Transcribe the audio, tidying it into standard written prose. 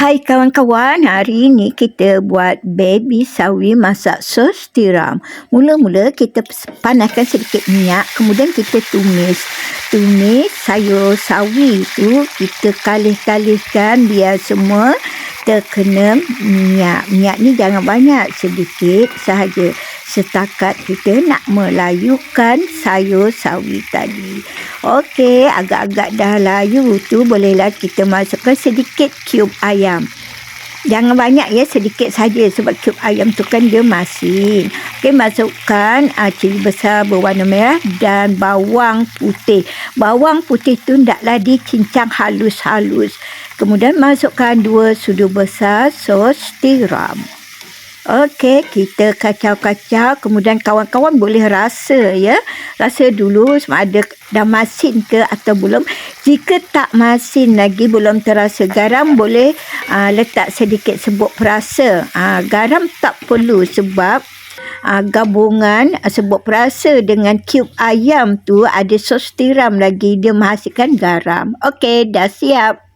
Hai kawan-kawan, hari ni kita buat baby sawi masak sos tiram. Mula-mula kita panaskan sedikit minyak, kemudian kita tumis. Tumis sayur sawi tu kita kalih-kalihkan biar semua terkena minyak. Minyak ni jangan banyak, sedikit sahaja. Setakat kita nak melayukan sayur sawi tadi. Okey, agak-agak dah layu tu bolehlah kita masukkan sedikit cube ayam. Jangan banyak ya, sedikit saja sebab cube ayam tu kan dia masin. Okey, masukkan cili besar berwarna merah dan bawang putih. Bawang putih tu hendaklah dicincang halus-halus. Kemudian masukkan 2 sudu besar sos tiram. Okey, kita kacau-kacau. Kemudian kawan-kawan boleh rasa ya. Rasa dulu sama ada dah masin ke atau belum. Jika tak masin lagi, belum terasa garam, boleh letak sedikit serbuk perasa. Garam tak perlu sebab gabungan serbuk perasa dengan cube ayam tu ada sos tiram lagi. Dia menghasilkan garam. Okey, dah siap.